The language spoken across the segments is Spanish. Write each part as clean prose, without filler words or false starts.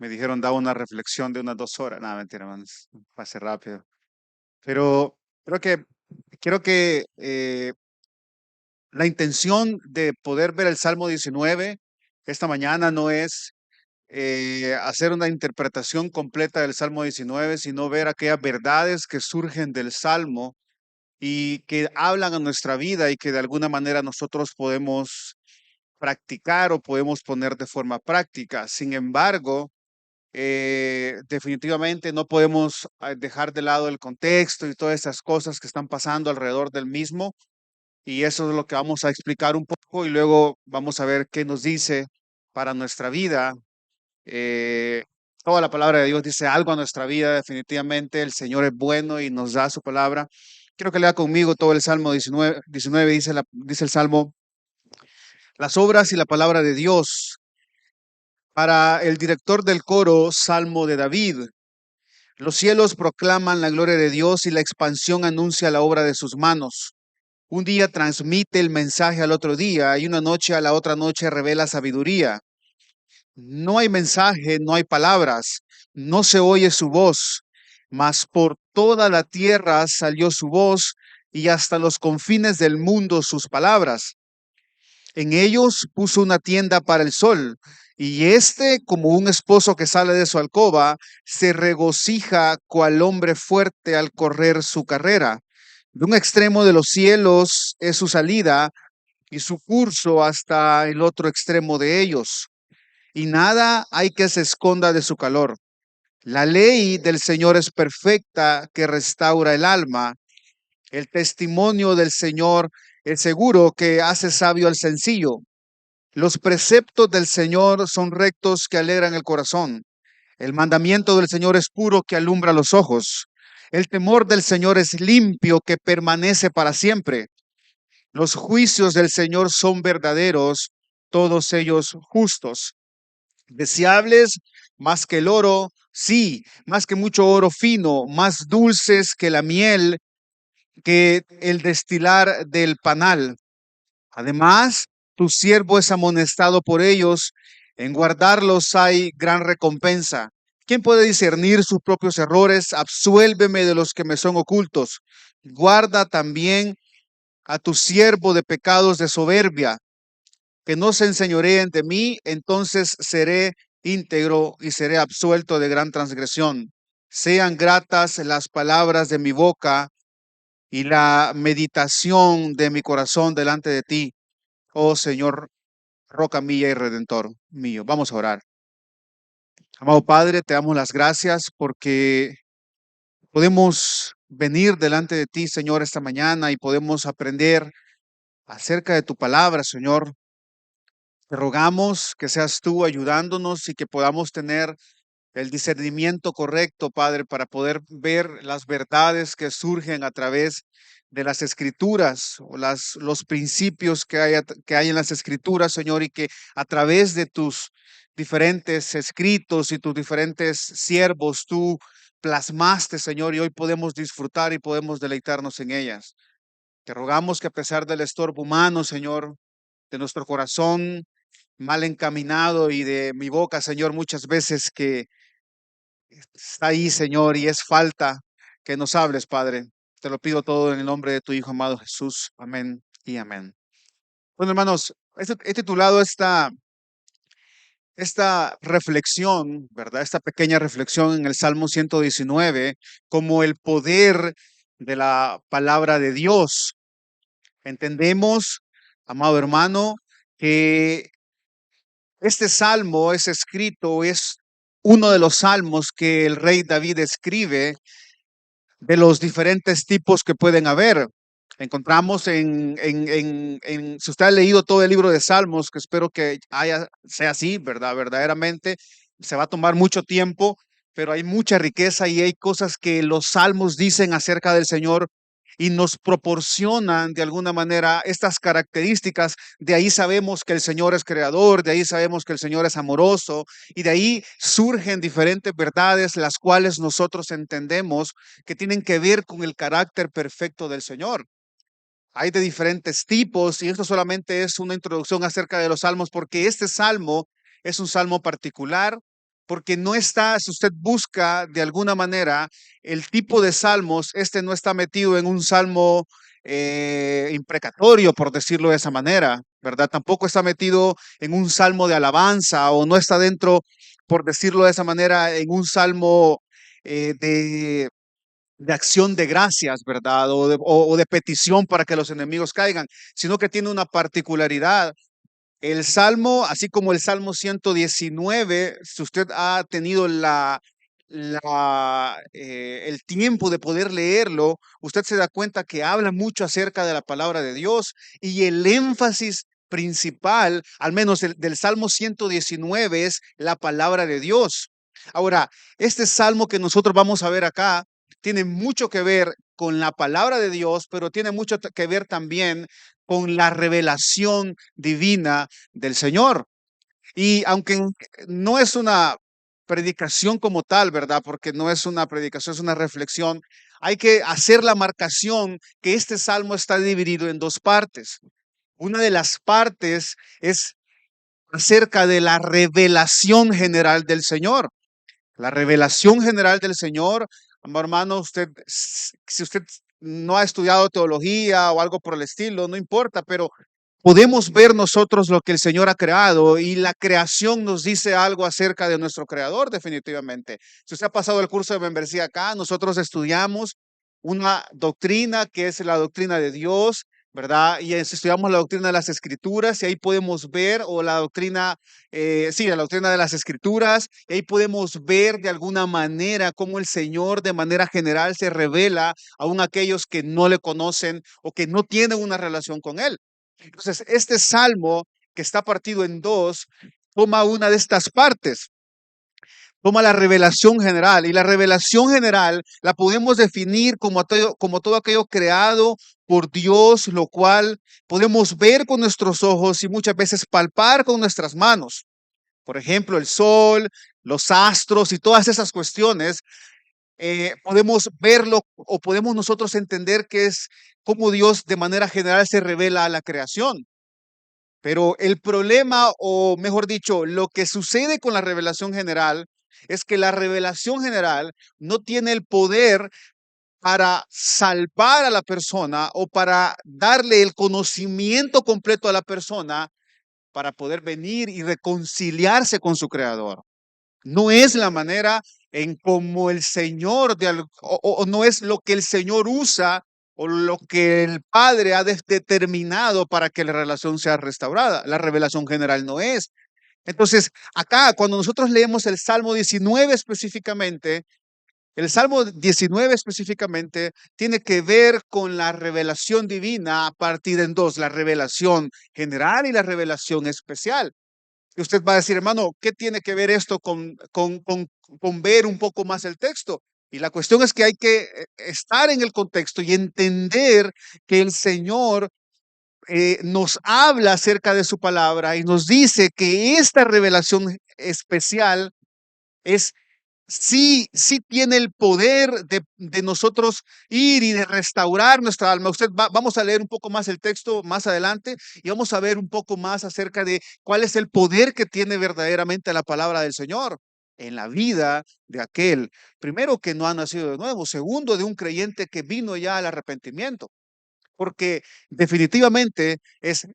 Me dijeron, da una reflexión de unas 2 horas. No, mentira, hermanos, pase rápido. Pero creo que la intención de poder ver el Salmo 19 esta mañana no es hacer una interpretación completa del Salmo 19, sino ver aquellas verdades que surgen del Salmo y que hablan a nuestra vida y que de alguna manera nosotros podemos practicar o podemos poner de forma práctica. Sin embargo, definitivamente no podemos dejar de lado el contexto y todas esas cosas que están pasando alrededor del mismo. Y eso es lo que vamos a explicar un poco y luego vamos a ver qué nos dice para nuestra vida. Eh, Toda la palabra de Dios dice algo a nuestra vida. Definitivamente el Señor es bueno y nos da su palabra. Quiero que lea conmigo todo el Salmo 19 dice, dice el Salmo, las obras y la palabra de Dios. Para el director del coro, Salmo de David. Los cielos proclaman la gloria de Dios y la expansión anuncia la obra de sus manos. Un día transmite el mensaje al otro día y una noche a la otra noche revela sabiduría. No hay mensaje, no hay palabras, no se oye su voz, mas por toda la tierra salió su voz y hasta los confines del mundo sus palabras. En ellos puso una tienda para el sol, y éste, como un esposo que sale de su alcoba, se regocija cual hombre fuerte al correr su carrera. De un extremo de los cielos es su salida, y su curso hasta el otro extremo de ellos. Y nada hay que se esconda de su calor. La ley del Señor es perfecta, que restaura el alma. El testimonio del Señor es seguro, que hace sabio al sencillo. Los preceptos del Señor son rectos, que alegran el corazón. El mandamiento del Señor es puro, que alumbra los ojos. El temor del Señor es limpio, que permanece para siempre. Los juicios del Señor son verdaderos, todos ellos justos. Deseables más que el oro, sí, más que mucho oro fino, más dulces que la miel, que el destilar del panal. Además, tu siervo es amonestado por ellos, en guardarlos hay gran recompensa. ¿Quién puede discernir sus propios errores? Absuélveme de los que me son ocultos. Guarda también a tu siervo de pecados de soberbia, que no se enseñoreen de mí, entonces seré íntegro y seré absuelto de gran transgresión. Sean gratas las palabras de mi boca y la meditación de mi corazón delante de ti, oh Señor, roca mía y redentor mío. Vamos a orar. Amado Padre, te damos las gracias porque podemos venir delante de ti, Señor, esta mañana y podemos aprender acerca de tu palabra, Señor. Te rogamos que seas tú ayudándonos y que podamos tener el discernimiento correcto, Padre, para poder ver las verdades que surgen a través de las escrituras o los principios que hay en las escrituras, Señor, y que a través de tus diferentes escritos y tus diferentes siervos tú plasmaste, Señor, y hoy podemos disfrutar y podemos deleitarnos en ellas. Te rogamos que a pesar del estorbo humano, Señor, de nuestro corazón mal encaminado y de mi boca, Señor, muchas veces que está ahí, Señor, y es falta que nos hables, Padre. Te lo pido todo en el nombre de tu Hijo amado Jesús. Amén y amén. Bueno, hermanos, he titulado esta reflexión, ¿verdad? Esta pequeña reflexión en el Salmo 119 como el poder de la palabra de Dios. Entendemos, amado hermano, que este salmo es escrito, es uno de los salmos que el rey David escribe de los diferentes tipos que pueden haber. Encontramos si usted ha leído todo el libro de Salmos, que espero que sea así, ¿verdad? Verdaderamente, se va a tomar mucho tiempo, pero hay mucha riqueza y hay cosas que los Salmos dicen acerca del Señor y nos proporcionan de alguna manera estas características. De ahí sabemos que el Señor es creador, de ahí sabemos que el Señor es amoroso y de ahí surgen diferentes verdades, las cuales nosotros entendemos que tienen que ver con el carácter perfecto del Señor. Hay de diferentes tipos y esto solamente es una introducción acerca de los salmos porque este salmo es un salmo particular porque no está, si usted busca de alguna manera el tipo de salmos, este no está metido en un salmo imprecatorio, por decirlo de esa manera, ¿verdad? Tampoco está metido en un salmo de alabanza o no está dentro, por decirlo de esa manera, en un salmo de acción de gracias, ¿verdad? O de petición para que los enemigos caigan, sino que tiene una particularidad. El Salmo, así como el Salmo 119, si usted ha tenido el tiempo de poder leerlo, usted se da cuenta que habla mucho acerca de la palabra de Dios y el énfasis principal, al menos del Salmo 119, es la palabra de Dios. Ahora, este salmo que nosotros vamos a ver acá tiene mucho que ver con la palabra de Dios, pero tiene mucho que ver también con la revelación divina del Señor. Y aunque no es una predicación como tal, ¿verdad? Porque no es una predicación, es una reflexión. Hay que hacer la marcación que este salmo está dividido en dos partes. Una de las partes es acerca de la revelación general del Señor. La revelación general del Señor, amado hermano, usted, si usted no ha estudiado teología o algo por el estilo, no importa, pero podemos ver nosotros lo que el Señor ha creado y la creación nos dice algo acerca de nuestro creador, definitivamente. Si usted ha pasado el curso de membresía acá, nosotros estudiamos una doctrina que es la doctrina de Dios, ¿verdad? Y estudiamos la doctrina de las escrituras y ahí podemos ver, o la doctrina, sí, la doctrina de las escrituras, y ahí podemos ver de alguna manera cómo el Señor de manera general se revela aún a aquellos que no le conocen o que no tienen una relación con Él. Entonces, este salmo que está partido en dos, toma una de estas partes, toma la revelación general, y la revelación general la podemos definir como todo aquello creado por Dios, lo cual podemos ver con nuestros ojos y muchas veces palpar con nuestras manos. Por ejemplo, el sol, los astros y todas esas cuestiones, podemos verlo o podemos nosotros entender que es como Dios de manera general se revela a la creación. Pero el problema, o mejor dicho, lo que sucede con la revelación general es que la revelación general no tiene el poder para salvar a la persona o para darle el conocimiento completo a la persona para poder venir y reconciliarse con su creador. No es la manera en cómo el Señor, o no es lo que el Señor usa o lo que el Padre ha determinado para que la relación sea restaurada. La revelación general no es. Entonces, acá, cuando nosotros leemos el Salmo 19 específicamente, el Salmo 19 específicamente tiene que ver con la revelación divina a partir en dos, la revelación general y la revelación especial. Y usted va a decir, hermano, ¿qué tiene que ver esto con ver un poco más el texto? Y la cuestión es que hay que estar en el contexto y entender que el Señor nos habla acerca de su palabra y nos dice que esta revelación especial es sí tiene el poder de nosotros ir y de restaurar nuestra alma. Vamos a leer un poco más el texto más adelante y vamos a ver un poco más acerca de cuál es el poder que tiene verdaderamente la palabra del Señor en la vida de aquel, primero, que no ha nacido de nuevo, segundo, de un creyente que vino ya al arrepentimiento, porque definitivamente es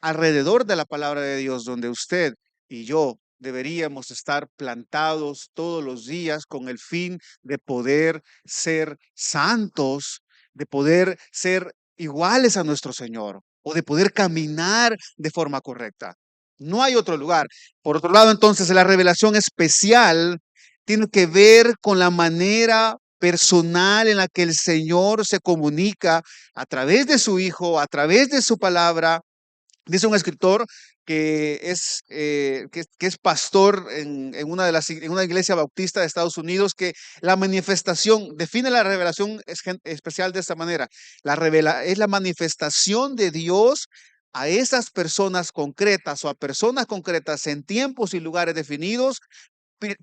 alrededor de la palabra de Dios donde usted y yo deberíamos estar plantados todos los días con el fin de poder ser santos, de poder ser iguales a nuestro Señor o de poder caminar de forma correcta. No hay otro lugar. Por otro lado, entonces, la revelación especial tiene que ver con la manera personal en la que el Señor se comunica a través de su Hijo, a través de su palabra. Dice un escritor que es pastor en una iglesia bautista de Estados Unidos, que la manifestación, define la revelación especial de esta manera: es la manifestación de Dios a esas personas concretas o a personas concretas en tiempos y lugares definidos,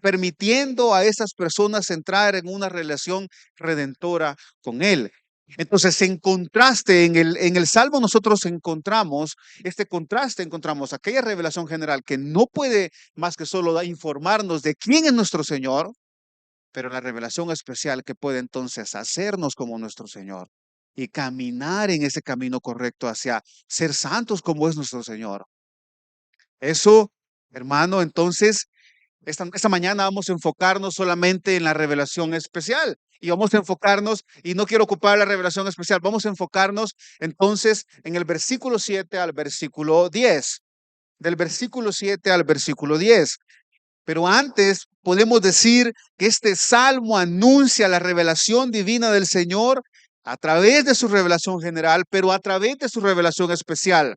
permitiendo a esas personas entrar en una relación redentora con Él. Entonces, en contraste, en el Salmo nosotros encontramos este contraste, encontramos aquella revelación general que no puede más que solo informarnos de quién es nuestro Señor, pero la revelación especial que puede entonces hacernos como nuestro Señor y caminar en ese camino correcto hacia ser santos como es nuestro Señor. Eso, hermano, entonces esta mañana vamos a enfocarnos solamente en la revelación especial y vamos a enfocarnos, y no quiero ocupar la revelación especial, vamos a enfocarnos entonces en el versículo 7 al versículo 10, del versículo 7 al versículo 10. Pero antes podemos decir que este salmo anuncia la revelación divina del Señor a través de su revelación general, pero a través de su revelación especial.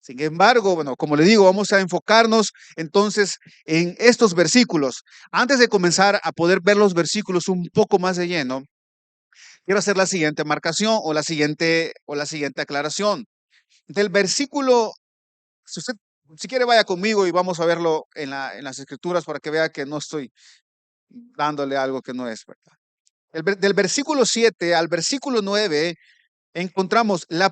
Sin embargo, bueno, como le digo, vamos a enfocarnos entonces en estos versículos. Antes de comenzar a poder ver los versículos un poco más de lleno, quiero hacer la siguiente marcación o la siguiente aclaración. Del versículo, si usted si quiere vaya conmigo y vamos a verlo en las escrituras para que vea que no estoy dándole algo que no es, ¿verdad? Del versículo 7 al versículo 9 encontramos la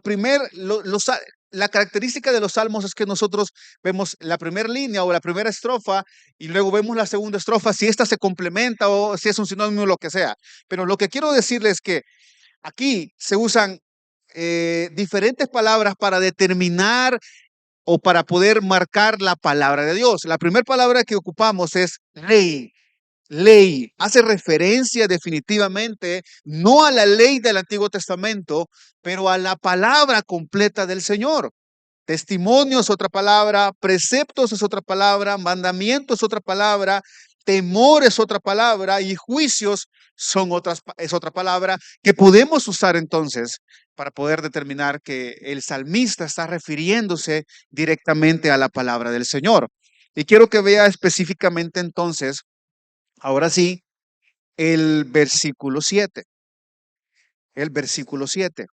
característica de los salmos es que nosotros vemos la primera línea o la primera estrofa y luego vemos la segunda estrofa, si esta se complementa o si es un sinónimo, lo que sea. Pero lo que quiero decirles es que aquí se usan diferentes palabras para determinar o para poder marcar la palabra de Dios. La primera palabra que ocupamos es ley. Ley hace referencia definitivamente no a la ley del Antiguo Testamento, pero a la palabra completa del Señor. Testimonio es otra palabra, preceptos es otra palabra, mandamiento es otra palabra, temor es otra palabra y juicios es otra palabra que podemos usar entonces para poder determinar que el salmista está refiriéndose directamente a la palabra del Señor. Y quiero que vea específicamente entonces, ahora sí, el versículo 7. El versículo 7.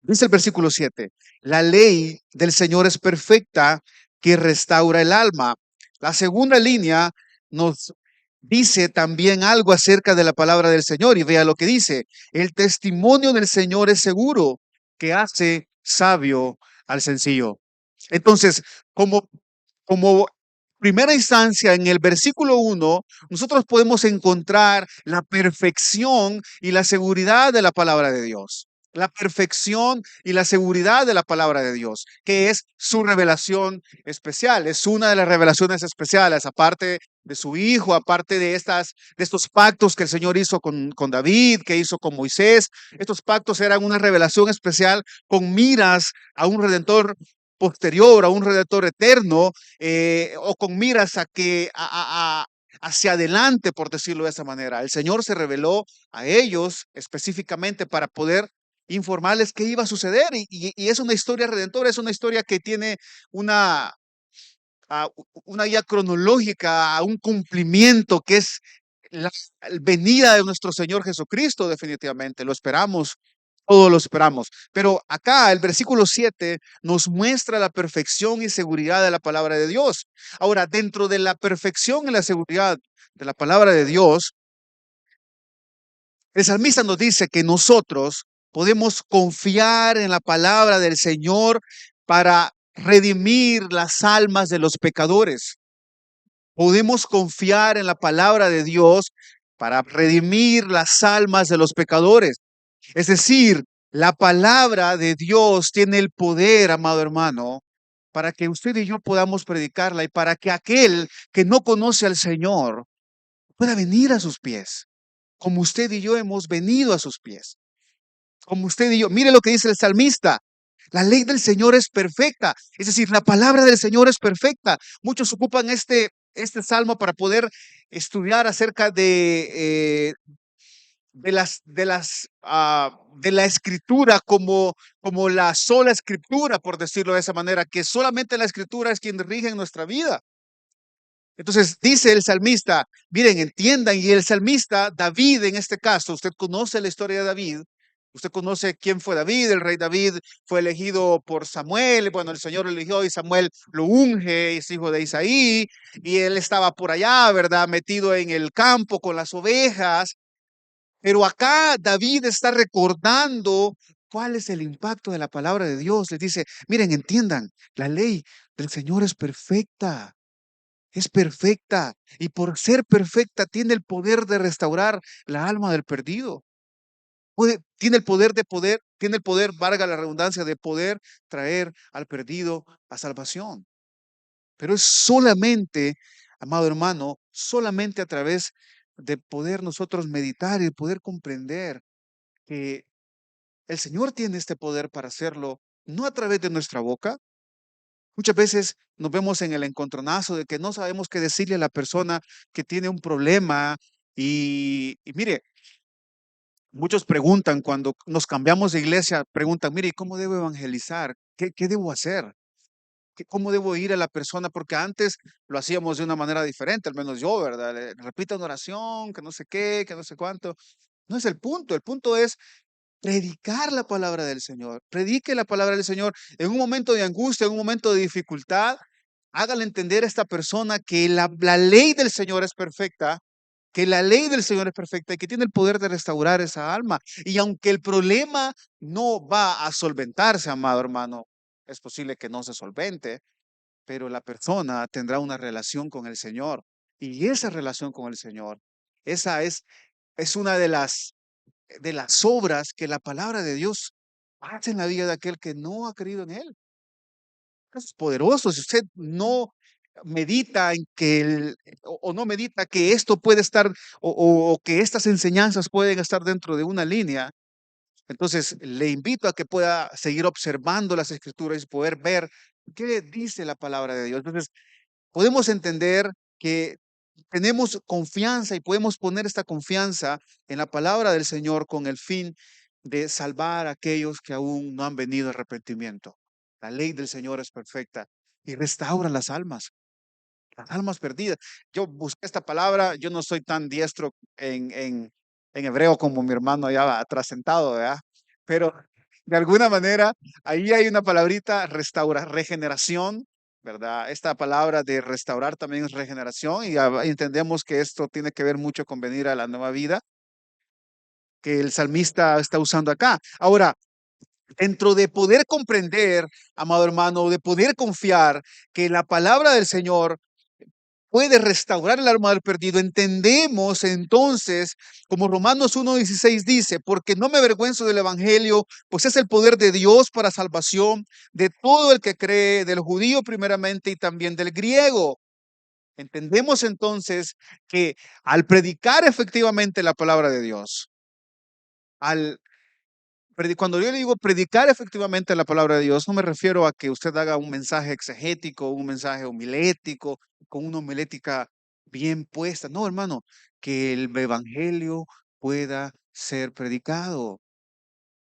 Dice el versículo 7, la ley del Señor es perfecta que restaura el alma. La segunda línea nos dice también algo acerca de la palabra del Señor y vea lo que dice. El testimonio del Señor es seguro que hace sabio al sencillo. Entonces, como primera instancia, en el versículo 1, nosotros podemos encontrar la perfección y la seguridad de la palabra de Dios. La perfección y la seguridad de la palabra de Dios, que es su revelación especial. Es una de las revelaciones especiales, aparte de su Hijo, aparte de estos pactos que el Señor hizo con David, que hizo con Moisés. Estos pactos eran una revelación especial con miras a un Redentor posterior, a un Redentor eterno, o con miras hacia adelante, por decirlo de esa manera. El Señor se reveló a ellos específicamente para poder informarles qué iba a suceder y es una historia redentora, es una historia que tiene una, una guía cronológica, un cumplimiento que es la venida de nuestro Señor Jesucristo, definitivamente, lo esperamos. Todos lo esperamos. Pero acá el versículo 7 nos muestra la perfección y seguridad de la palabra de Dios. Ahora, dentro de la perfección y la seguridad de la palabra de Dios, el salmista nos dice que nosotros podemos confiar en la palabra del Señor para redimir las almas de los pecadores. Podemos confiar en la palabra de Dios para redimir las almas de los pecadores. Es decir, la palabra de Dios tiene el poder, amado hermano, para que usted y yo podamos predicarla y para que aquel que no conoce al Señor pueda venir a sus pies, como usted y yo hemos venido a sus pies, como usted y yo. Mire lo que dice el salmista. La ley del Señor es perfecta, es decir, la palabra del Señor es perfecta. Muchos ocupan este salmo para poder estudiar acerca de la escritura como la sola escritura, por decirlo de esa manera, que solamente la escritura es quien rige nuestra vida. Entonces dice el salmista, miren, entiendan, y el salmista, David en este caso, usted conoce la historia de David, usted conoce quién fue David, el rey David fue elegido por Samuel, bueno, el Señor lo eligió y Samuel lo unge, es hijo de Isaí, y él estaba por allá, ¿verdad? Metido en el campo con las ovejas, Pero acá David está recordando cuál es el impacto de la palabra de Dios. Les dice, miren, entiendan, la ley del Señor es perfecta. Es perfecta y por ser perfecta tiene el poder de restaurar la alma del perdido. Tiene el tiene el poder, valga la redundancia, de poder traer al perdido a salvación. Pero es solamente, amado hermano, solamente a través de poder nosotros meditar y poder comprender que el Señor tiene este poder para hacerlo, no a través de nuestra boca. Muchas veces nos vemos en el encontronazo de que no sabemos qué decirle a la persona que tiene un problema y mire, muchos preguntan cuando nos cambiamos de iglesia, preguntan, mire, ¿cómo debo evangelizar? ¿Qué debo hacer? ¿Cómo debo ir a la persona? Porque antes lo hacíamos de una manera diferente, al menos yo, ¿verdad? Repita una oración, que no sé qué, que no sé cuánto. No es el punto es predicar la palabra del Señor. Predique la palabra del Señor en un momento de angustia, en un momento de dificultad. Hágale entender a esta persona que la ley del Señor es perfecta, que la ley del Señor es perfecta y que tiene el poder de restaurar esa alma. Y aunque el problema no va a solventarse, amado hermano, es posible que no se solvente, pero la persona tendrá una relación con el Señor. Y esa relación con el Señor, esa es una de las obras que la palabra de Dios hace en la vida de aquel que no ha creído en Él. Es poderoso. Si usted no medita en que o no medita que esto puede estar o que estas enseñanzas pueden estar dentro de una línea, entonces le invito a que pueda seguir observando las escrituras y poder ver qué dice la palabra de Dios. Entonces podemos entender que tenemos confianza y podemos poner esta confianza en la palabra del Señor con el fin de salvar a aquellos que aún no han venido al arrepentimiento. La ley del Señor es perfecta y restaura las almas perdidas. Yo busqué esta palabra, yo no soy tan diestro en hebreo como mi hermano allá atrás sentado, ¿verdad? Pero de alguna manera ahí hay una palabrita, regeneración, ¿verdad? Esta palabra de restaurar también es regeneración y entendemos que esto tiene que ver mucho con venir a la nueva vida que el salmista está usando acá. Ahora, dentro de poder comprender, amado hermano, de poder confiar que la palabra del Señor puede restaurar el alma del perdido, entendemos entonces, como Romanos 1:16 dice, porque no me avergüenzo del evangelio, pues es el poder de Dios para salvación de todo el que cree, del judío primeramente y también del griego. Entendemos entonces que al predicar efectivamente la palabra de Dios, al cuando yo le digo predicar efectivamente la palabra de Dios, no me refiero a que usted haga un mensaje exegético, un mensaje homilético, con una homilética bien puesta. No, hermano, que el evangelio pueda ser predicado,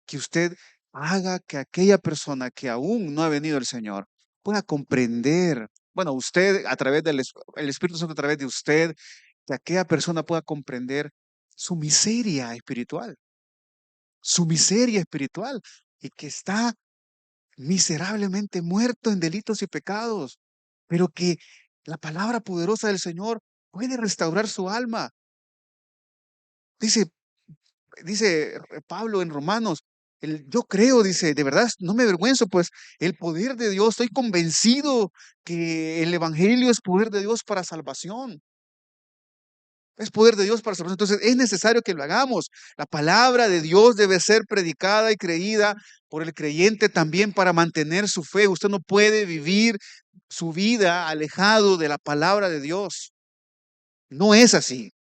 que usted haga que aquella persona que aún no ha venido al Señor pueda comprender. Bueno, usted a través el Espíritu Santo a través de usted, que aquella persona pueda comprender su miseria espiritual y que está miserablemente muerto en delitos y pecados, pero que la palabra poderosa del Señor puede restaurar su alma. Dice, dice Pablo en Romanos, yo creo, dice, de verdad, no me avergüenzo, pues el poder de Dios, estoy convencido que el Evangelio es poder de Dios para salvación. Es poder de Dios para salvación. Entonces es necesario que lo hagamos. La palabra de Dios debe ser predicada y creída por el creyente también para mantener su fe. Usted no puede vivir su vida alejado de la palabra de Dios. No es así.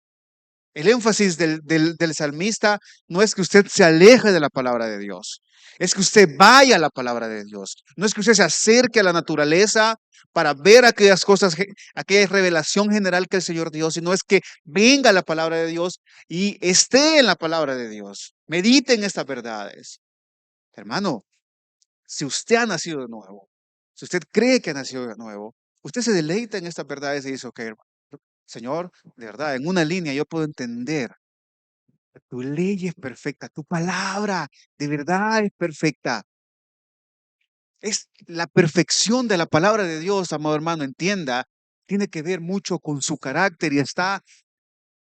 El énfasis del salmista no es que usted se aleje de la palabra de Dios, es que usted vaya a la palabra de Dios. No es que usted se acerque a la naturaleza para ver aquellas cosas, aquella revelación general que el Señor dio, sino es que venga a la palabra de Dios y esté en la palabra de Dios. Medite en estas verdades. Hermano, si usted ha nacido de nuevo, si usted cree que ha nacido de nuevo, usted se deleita en estas verdades y dice, ok, hermano, Señor, de verdad, en una línea yo puedo entender. Tu ley es perfecta, tu palabra de verdad es perfecta. Es la perfección de la palabra de Dios, amado hermano, entienda, tiene que ver mucho con su carácter y está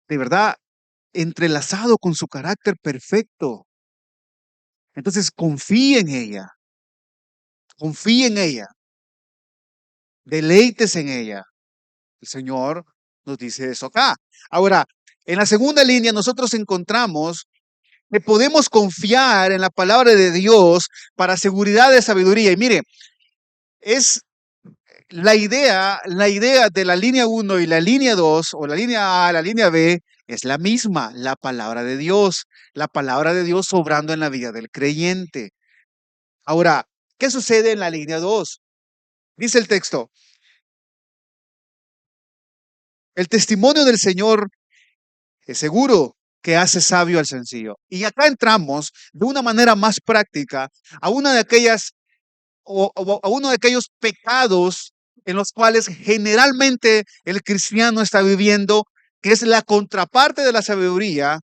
de verdad entrelazado con su carácter perfecto. Entonces confíe en ella, deleites en ella. El Señor nos dice eso acá. Ahora, en la segunda línea nosotros encontramos que podemos confiar en la palabra de Dios para seguridad de sabiduría. Y mire, es la idea de la línea 1 y la línea 2, o la línea A, la línea B, es la misma, la palabra de Dios obrando en la vida del creyente. Ahora, ¿qué sucede en la línea 2? Dice el texto, el testimonio del Señor es seguro que hace sabio al sencillo. Y acá entramos de una manera más práctica a una de aquellas o a uno de aquellos pecados en los cuales generalmente el cristiano está viviendo, que es la contraparte de la sabiduría,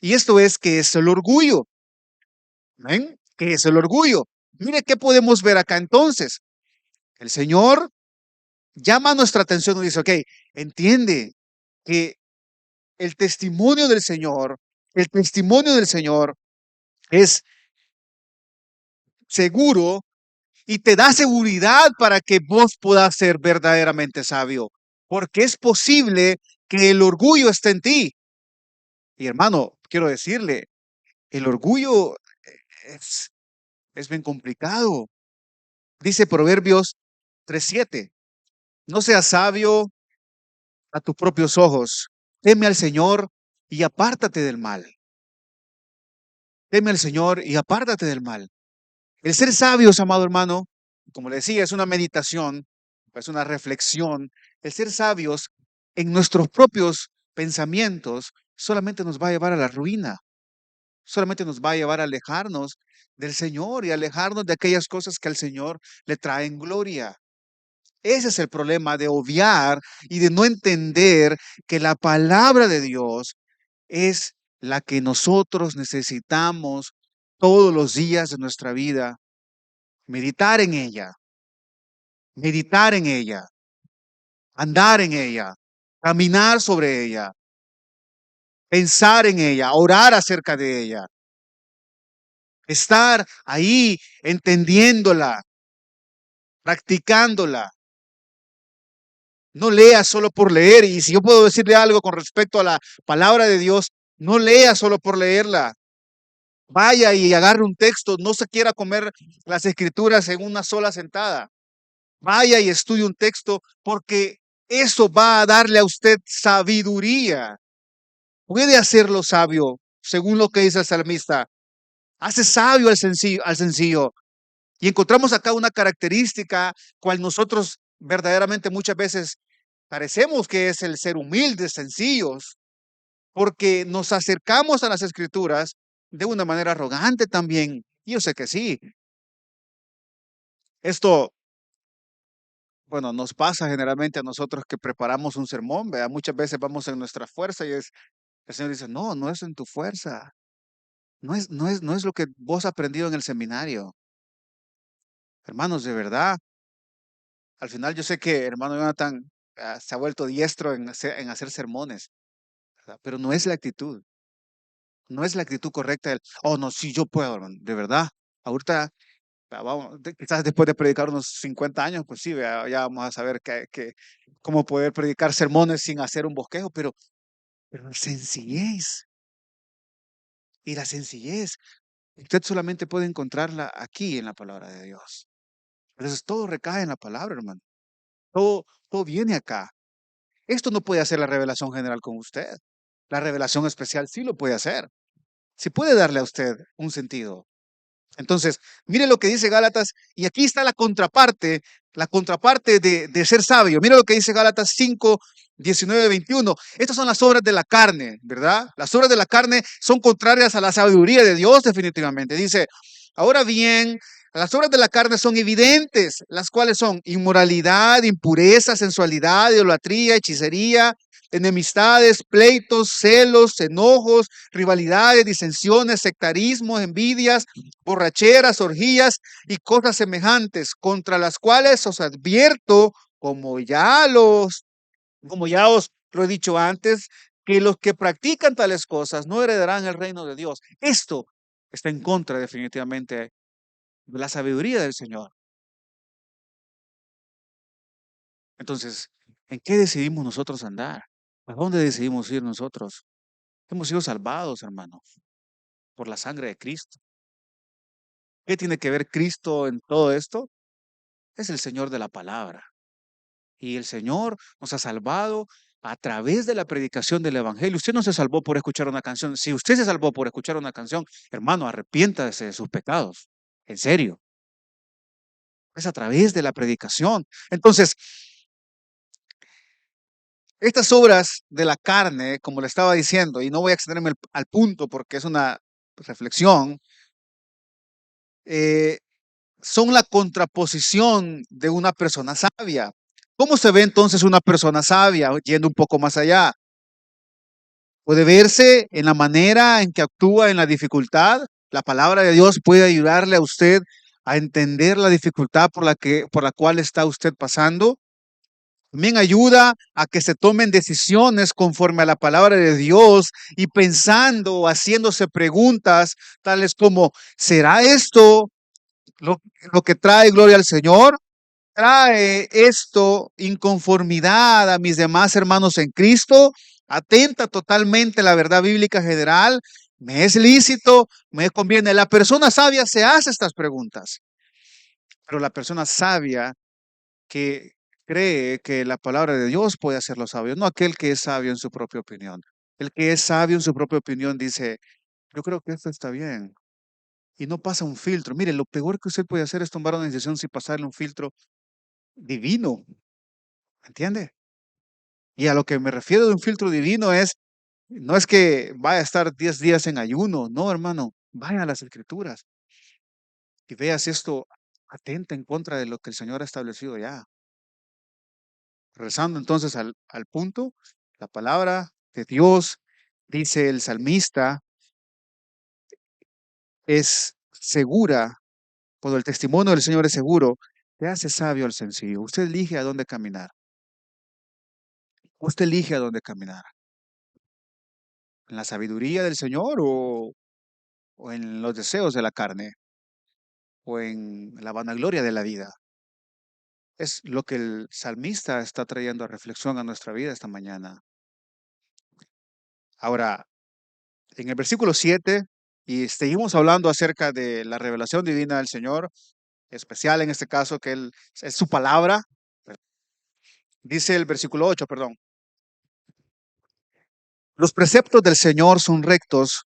y esto es que es el orgullo. ¿Ven? ¿Qué es el orgullo? Mire qué podemos ver acá entonces. El Señor llama nuestra atención y dice, ok, entiende que el testimonio del Señor es seguro y te da seguridad para que vos puedas ser verdaderamente sabio, porque es posible que el orgullo esté en ti. Y hermano, quiero decirle, el orgullo es, es bien complicado. Dice Proverbios 3:7, no seas sabio a tus propios ojos, teme al Señor y apártate del mal. Teme al Señor y apártate del mal. El ser sabios, amado hermano, como le decía, es una meditación, es una reflexión. El ser sabios en nuestros propios pensamientos solamente nos va a llevar a la ruina, solamente nos va a llevar a alejarnos del Señor y alejarnos de aquellas cosas que al Señor le traen gloria. Ese es el problema de obviar y de no entender que la palabra de Dios es la que nosotros necesitamos todos los días de nuestra vida. Meditar en ella, meditar en ella, andar en ella, caminar sobre ella, pensar en ella, orar acerca de ella, estar ahí entendiéndola, practicándola. No lea solo por leer. Y si yo puedo decirle algo con respecto a la palabra de Dios, no lea solo por leerla. Vaya y agarre un texto, no se quiera comer las escrituras en una sola sentada. Vaya y estudie un texto porque eso va a darle a usted sabiduría. Puede hacerlo sabio, según lo que dice el salmista. Hace sabio al sencillo. Y encontramos acá una característica cual nosotros verdaderamente muchas veces parecemos que es el ser humildes, sencillos, porque nos acercamos a las escrituras de una manera arrogante también. Y yo sé que sí. Esto, bueno, nos pasa generalmente a nosotros que preparamos un sermón, ¿verdad? Muchas veces vamos en nuestra fuerza y el Señor dice, no, no es en tu fuerza. No es lo que vos has aprendido en el seminario. Hermanos, de verdad, al final yo sé que hermano Jonathan se ha vuelto diestro en hacer sermones, ¿verdad? Pero no es la actitud, no es la actitud correcta del, oh, no, sí, yo puedo, hermano, de verdad. Ahorita, quizás después de predicar unos 50 años, pues sí, ya vamos a saber cómo poder predicar sermones sin hacer un bosquejo, pero la sencillez, y la sencillez, usted solamente puede encontrarla aquí en la palabra de Dios. Entonces todo recae en la palabra, hermano. Todo viene acá. Esto no puede hacer la revelación general con usted. La revelación especial sí lo puede hacer. Sí puede darle a usted un sentido. Entonces, mire lo que dice Gálatas, y aquí está la contraparte de ser sabio. Mire lo que dice Gálatas 5, 19, 21. Estas son las obras de la carne, ¿verdad? Las obras de la carne son contrarias a la sabiduría de Dios, definitivamente. Dice, ahora bien, las obras de la carne son evidentes, las cuales son inmoralidad, impureza, sensualidad, idolatría, hechicería, enemistades, pleitos, celos, enojos, rivalidades, disensiones, sectarismo, envidias, borracheras, orgías y cosas semejantes, contra las cuales os advierto, como ya os lo he dicho antes, que los que practican tales cosas no heredarán el reino de Dios. Esto está en contra definitivamente de la sabiduría del Señor. Entonces, ¿en qué decidimos nosotros andar? ¿A dónde decidimos ir nosotros? Hemos sido salvados, hermanos, por la sangre de Cristo. ¿Qué tiene que ver Cristo en todo esto? Es el Señor de la palabra. Y el Señor nos ha salvado a través de la predicación del Evangelio. Usted no se salvó por escuchar una canción. Si usted se salvó por escuchar una canción, hermano, arrepiéntase de sus pecados. En serio. Es a través de la predicación. Entonces, estas obras de la carne, como le estaba diciendo, y no voy a extenderme al punto porque es una reflexión, eh, son la contraposición de una persona sabia. ¿Cómo se ve entonces una persona sabia? Yendo un poco más allá. Puede verse en la manera en que actúa en la dificultad. La palabra de Dios puede ayudarle a usted a entender la dificultad por la cual está usted pasando. También ayuda a que se tomen decisiones conforme a la palabra de Dios y pensando o haciéndose preguntas tales como, ¿será esto lo, lo que trae gloria al Señor? ¿Trae esto inconformidad a mis demás hermanos en Cristo? ¿Atenta totalmente la verdad bíblica general? ¿Me es lícito? ¿Me conviene? La persona sabia se hace estas preguntas, pero la persona sabia que cree que la palabra de Dios puede hacerlo sabio, no aquel que es sabio en su propia opinión. El que es sabio en su propia opinión dice, yo creo que esto está bien. Y no pasa un filtro. Mire, lo peor que usted puede hacer es tomar una decisión sin pasarle un filtro divino. ¿Entiende? Y a lo que me refiero de un filtro divino es, no es que vaya a estar 10 días en ayuno, no, hermano, vaya a las escrituras y vea si esto atenta en contra de lo que el Señor ha establecido ya. Regresando entonces al punto, la palabra de Dios, dice el salmista, es segura, cuando el testimonio del Señor es seguro, te hace sabio al sencillo. Usted elige a dónde caminar. Usted elige a dónde caminar. ¿En la sabiduría del Señor o en los deseos de la carne? ¿O en la vanagloria de la vida? Es lo que el salmista está trayendo a reflexión a nuestra vida esta mañana. Ahora, en el versículo 7, y seguimos hablando acerca de la revelación divina del Señor, especial en este caso, que él, es su palabra. Dice el versículo 8, perdón. Los preceptos del Señor son rectos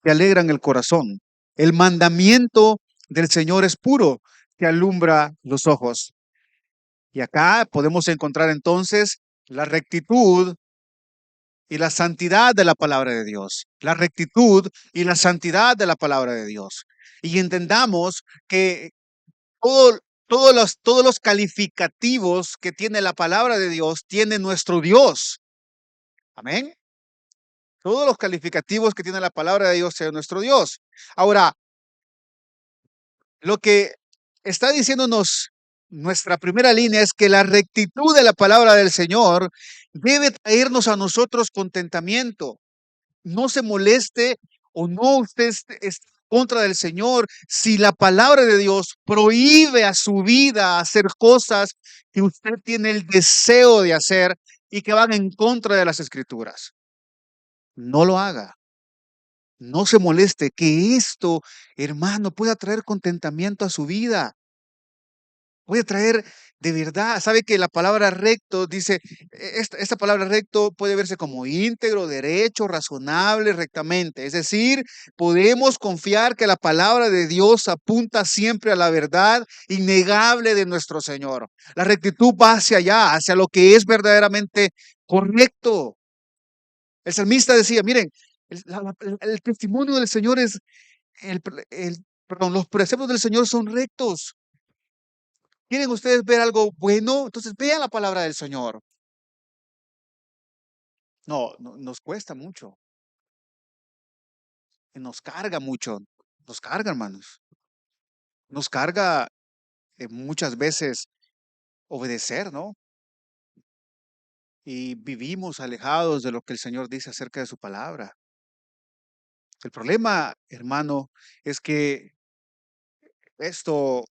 que alegran el corazón. El mandamiento del Señor es puro, que alumbra los ojos. Y acá podemos encontrar entonces la rectitud y la santidad de la palabra de Dios. La rectitud y la santidad de la palabra de Dios. Y entendamos que todo, todos los calificativos que tiene la palabra de Dios tiene nuestro Dios. Amén. Todos los calificativos que tiene la palabra de Dios tiene nuestro Dios. Ahora, lo que está diciéndonos nuestra primera línea es que la rectitud de la palabra del Señor debe traernos a nosotros contentamiento. No se moleste o no usted esté en contra del Señor si la palabra de Dios prohíbe a su vida hacer cosas que usted tiene el deseo de hacer y que van en contra de las escrituras. No lo haga. No se moleste, que esto, hermano, pueda traer contentamiento a su vida. Puede traer de verdad, sabe que la palabra recto dice, esta palabra recto puede verse como íntegro, derecho, razonable, rectamente. Es decir, podemos confiar que la palabra de Dios apunta siempre a la verdad innegable de nuestro Señor. La rectitud va hacia allá, hacia lo que es verdaderamente correcto. El salmista decía, miren, el testimonio del Señor es, el, perdón, los preceptos del Señor son rectos. ¿Quieren ustedes ver algo bueno? Entonces vean la palabra del Señor. No, nos cuesta mucho, nos carga mucho, nos carga, hermanos. Nos carga muchas veces obedecer, ¿no? y vivimos alejados de lo que el Señor dice acerca de su palabra. El problema, hermano, es que esto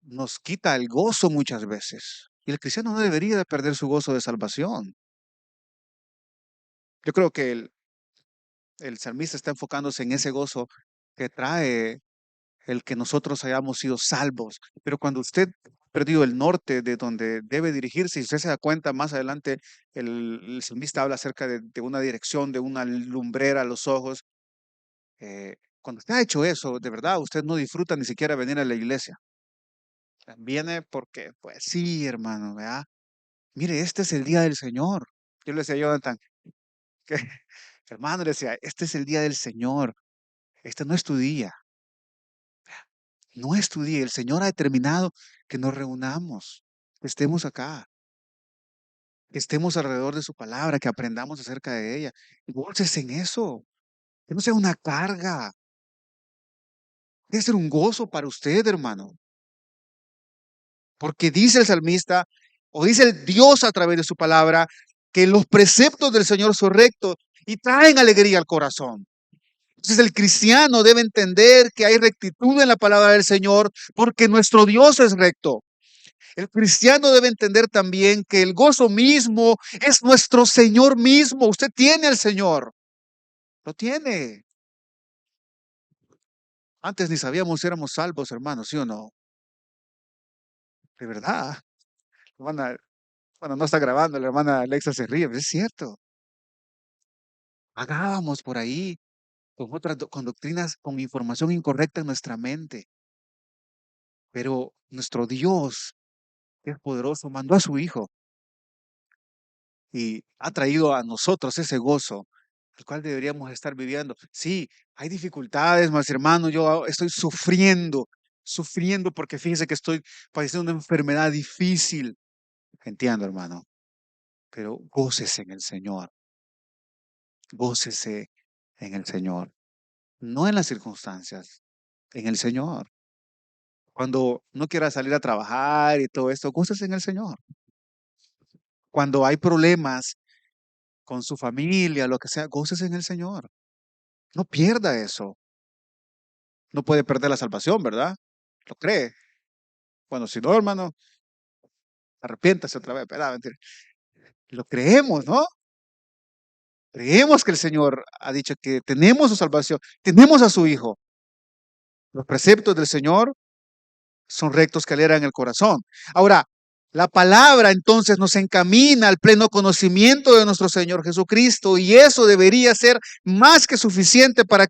nos quita el gozo muchas veces. Y el cristiano no debería de perder su gozo de salvación. Yo creo que el salmista está enfocándose en ese gozo que trae el que nosotros hayamos sido salvos. Pero cuando usted ha perdido el norte de donde debe dirigirse, y usted se da cuenta más adelante, el salmista habla acerca de una dirección, de una lumbrera a los ojos. Cuando usted ha hecho eso, de verdad, usted no disfruta ni siquiera venir a la iglesia. Viene porque, pues sí, hermano, ¿verdad? Mire, este es el día del Señor. Yo le decía a Jonathan, que, hermano, le decía, este es el día del Señor. Este no es tu día. No es tu día. El Señor ha determinado que nos reunamos, que estemos acá, que estemos alrededor de su palabra, que aprendamos acerca de ella. Gócese en eso. Que no sea una carga. Debe ser un gozo para usted, hermano. Porque dice el salmista, o dice el Dios a través de su palabra, que los preceptos del Señor son rectos y traen alegría al corazón. Entonces el cristiano debe entender que hay rectitud en la palabra del Señor porque nuestro Dios es recto. El cristiano debe entender también que el gozo mismo es nuestro Señor mismo. Usted tiene al Señor. Lo tiene. Antes ni sabíamos si éramos salvos, hermanos, ¿sí o no? De verdad. Hermana, bueno, no está grabando, la hermana Alexa se ríe, pero es cierto. Hagábamos por ahí con con doctrinas, con información incorrecta en nuestra mente. Pero nuestro Dios, que es poderoso, mandó a su Hijo y ha traído a nosotros ese gozo, el cual deberíamos estar viviendo. Sí, hay dificultades, más hermano, yo estoy sufriendo porque fíjese que estoy padeciendo una enfermedad difícil. Entiendo, hermano, pero gócese en el Señor, gócese en el Señor, no en las circunstancias, en el Señor. Cuando no quiera salir a trabajar y todo esto, gócese en el Señor. Cuando hay problemas con su familia, lo que sea, gócese en el Señor. No pierda eso. No puede perder la salvación, ¿verdad? ¿Lo cree? Bueno, si no, hermano, arrepiéntase otra vez. Espera, mentira. Lo creemos, ¿no? Creemos que el Señor ha dicho que tenemos su salvación, tenemos a su Hijo. Los preceptos del Señor son rectos que alegran el corazón. Ahora, la palabra entonces nos encamina al pleno conocimiento de nuestro Señor Jesucristo y eso debería ser más que suficiente para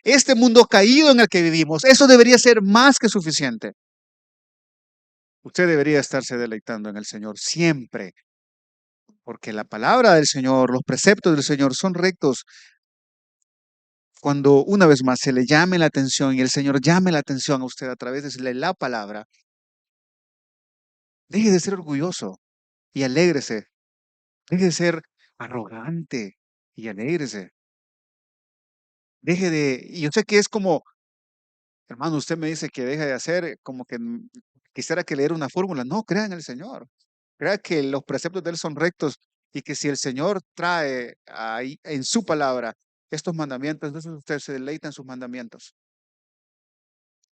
este mundo caído en el que vivimos. Eso debería ser más que suficiente. Usted debería estarse deleitando en el Señor siempre, porque la palabra del Señor, los preceptos del Señor son rectos. Cuando una vez más se le llame la atención y el Señor llame la atención a usted a través de la palabra, deje de ser orgulloso y alégrese. Deje de ser arrogante y alégrese. Y yo sé que es como, hermano, usted me dice que deje de hacer como que quisiera que leer una fórmula. No, crea en el Señor. Crea que los preceptos de Él son rectos y que si el Señor trae ahí en su palabra estos mandamientos, entonces usted se deleita en sus mandamientos.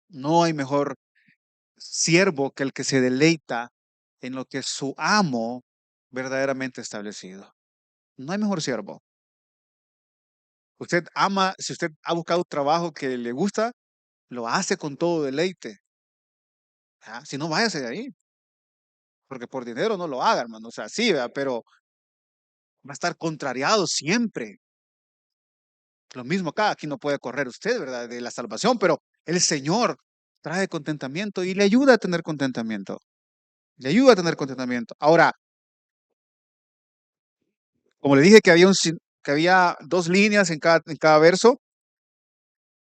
No hay mejor siervo que el que se deleita en lo que su amo verdaderamente establecido. No hay mejor siervo. Usted ama, si usted ha buscado un trabajo que le gusta, lo hace con todo deleite. Si no, váyase de ahí, porque por dinero no lo haga, hermano. O sea, sí, ¿verdad? Pero va a estar contrariado siempre. Lo mismo acá, aquí no puede correr usted, ¿verdad? De la salvación, pero el Señor trae contentamiento y le ayuda a tener contentamiento. Le ayuda a tener contentamiento. Ahora, como le dije que que había dos líneas en cada verso,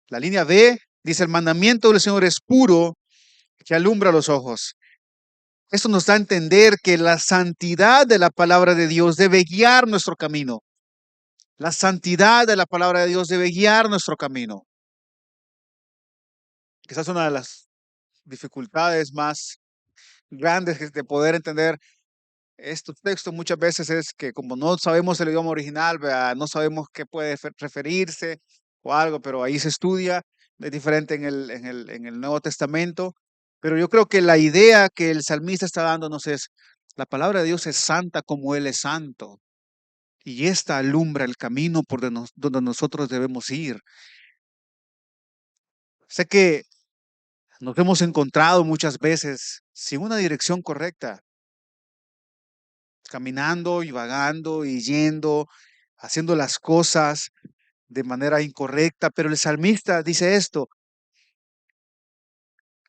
la línea B dice: el mandamiento del Señor es puro, que alumbra los ojos. Esto nos da a entender que la santidad de la palabra de Dios debe guiar nuestro camino. La santidad de la palabra de Dios debe guiar nuestro camino. Quizás una de las dificultades más grandes de poder entender estos textos muchas veces es que como no sabemos el idioma original, ¿verdad? No sabemos qué puede referirse o algo, pero ahí se estudia, es diferente en el Nuevo Testamento. Pero yo creo que la idea que el salmista está dándonos es, la palabra de Dios es santa como Él es santo, y esta alumbra el camino por donde nosotros debemos ir. Sé que nos hemos encontrado muchas veces sin una dirección correcta, caminando y vagando y yendo, haciendo las cosas de manera incorrecta, pero el salmista dice esto,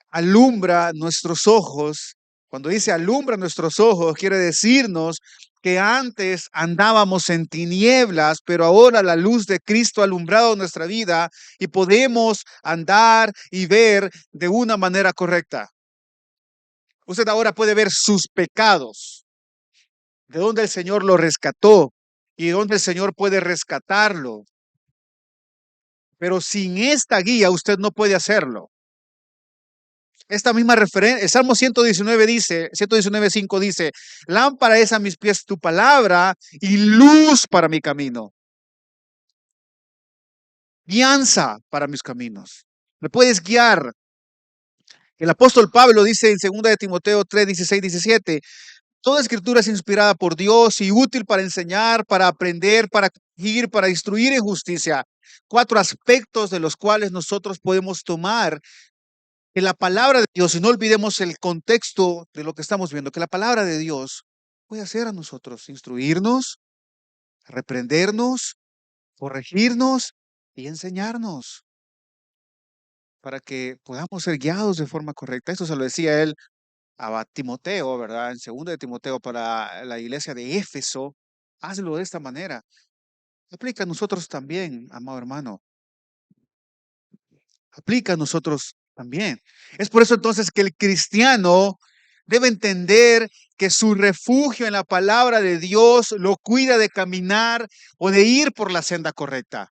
alumbra nuestros ojos. Cuando dice alumbra nuestros ojos, quiere decirnos que antes andábamos en tinieblas, pero ahora la luz de Cristo ha alumbrado nuestra vida y podemos andar y ver de una manera correcta. Usted ahora puede ver sus pecados, de dónde el Señor lo rescató y de dónde el Señor puede rescatarlo. Pero sin esta guía usted no puede hacerlo. Esta misma referencia, el Salmo 119 dice, 119:5 dice, lámpara es a mis pies tu palabra y luz para mi camino, guianza para mis caminos. Me puedes guiar. El apóstol Pablo dice en 2 de Timoteo 3:16-17, toda escritura es inspirada por Dios y útil para enseñar, para aprender, para corregir, para instruir en justicia. Cuatro aspectos de los cuales nosotros podemos tomar que la palabra de Dios, y no olvidemos el contexto de lo que estamos viendo, que la palabra de Dios puede hacer a nosotros, instruirnos, reprendernos, corregirnos y enseñarnos para que podamos ser guiados de forma correcta. Esto se lo decía él a Timoteo, ¿verdad? En 2 de Timoteo para la iglesia de Éfeso, hazlo de esta manera. Aplica a nosotros también, amado hermano. Aplica a nosotros también. Es por eso entonces que el cristiano debe entender que su refugio en la palabra de Dios lo cuida de caminar o de ir por la senda correcta.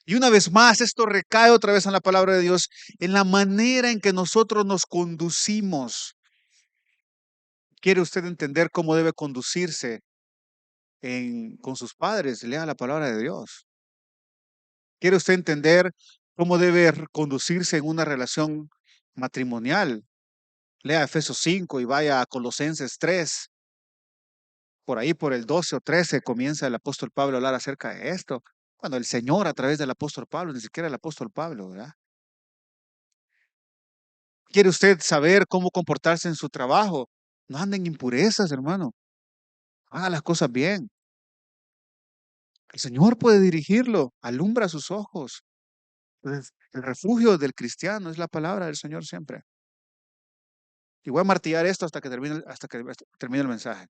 Y una vez más, esto recae otra vez en la palabra de Dios, en la manera en que nosotros nos conducimos. ¿Quiere usted entender cómo debe conducirse con sus padres? Lea la palabra de Dios. ¿Quiere usted entender cómo debe conducirse en una relación matrimonial? Lea Efesios 5 y vaya a Colosenses 3. Por ahí, por el 12 o 13, comienza el apóstol Pablo a hablar acerca de esto. Cuando el Señor, a través del apóstol Pablo, ni siquiera el apóstol Pablo, ¿verdad? ¿Quiere usted saber cómo comportarse en su trabajo? No anden en impurezas, hermano. Haga las cosas bien. El Señor puede dirigirlo. Alumbra sus ojos. Entonces, el refugio del cristiano es la palabra del Señor siempre. Y voy a martillar esto hasta que termine el mensaje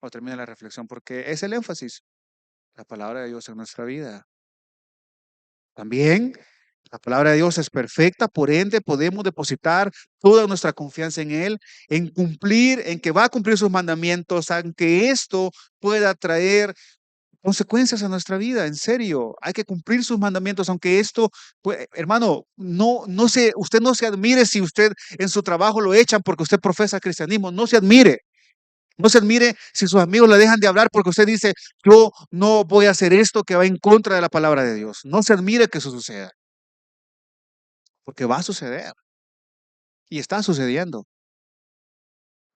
o termine la reflexión, porque es el énfasis, la palabra de Dios en nuestra vida. También la palabra de Dios es perfecta, por ende podemos depositar toda nuestra confianza en Él, en cumplir, en que va a cumplir sus mandamientos, aunque esto pueda traer consecuencias a nuestra vida. En serio, hay que cumplir sus mandamientos, aunque esto, pues, hermano, usted no se admire si usted en su trabajo lo echan porque usted profesa cristianismo, no se admire. No se admire si sus amigos le dejan de hablar porque usted dice, yo no voy a hacer esto que va en contra de la palabra de Dios. No se admire que eso suceda, porque va a suceder y está sucediendo.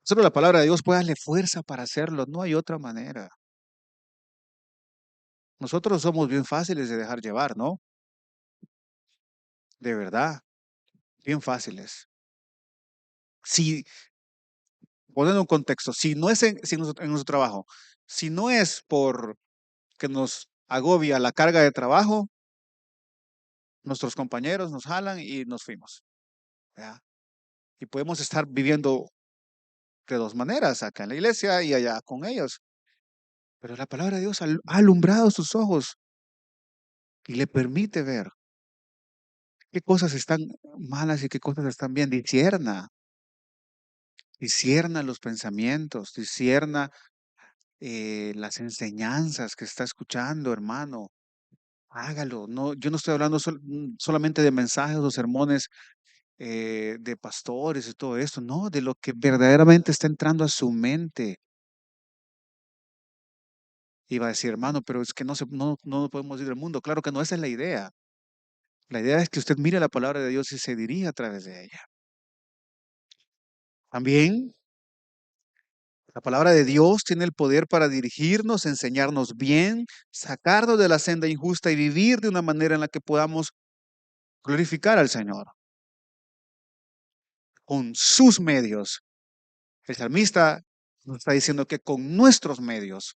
Solo la palabra de Dios puede darle fuerza para hacerlo, no hay otra manera. Nosotros somos bien fáciles de dejar llevar, ¿no? De verdad, bien fáciles. Si, poniendo un contexto, si no es en nuestro trabajo, si no es por que nos agobia la carga de trabajo, nuestros compañeros nos jalan y nos fuimos. ¿Ya? Y podemos estar viviendo de dos maneras, acá en la iglesia y allá con ellos. Pero la palabra de Dios ha alumbrado sus ojos y le permite ver qué cosas están malas y qué cosas están bien. Discierna los pensamientos, discierna las enseñanzas que está escuchando, hermano. Hágalo. No, yo no estoy hablando solamente de mensajes o sermones de pastores y todo esto, no, de lo que verdaderamente está entrando a su mente. Y va a decir, hermano, pero es que no podemos ir del mundo. Claro que no, esa es la idea. La idea es que usted mire la palabra de Dios y se dirija a través de ella. También la palabra de Dios tiene el poder para dirigirnos, enseñarnos bien, sacarnos de la senda injusta y vivir de una manera en la que podamos glorificar al Señor con sus medios. El salmista nos está diciendo que con nuestros medios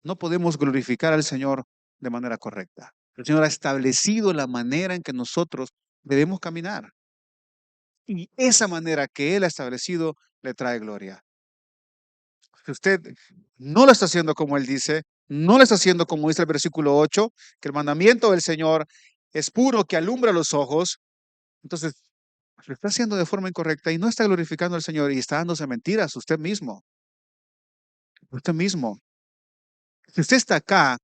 no podemos glorificar al Señor de manera correcta. El Señor ha establecido la manera en que nosotros debemos caminar. Y esa manera que Él ha establecido le trae gloria. Si usted no lo está haciendo como Él dice, no lo está haciendo como dice el versículo 8, que el mandamiento del Señor es puro, que alumbra los ojos, entonces lo está haciendo de forma incorrecta y no está glorificando al Señor y está dándose mentiras usted mismo. Usted mismo. Si usted está acá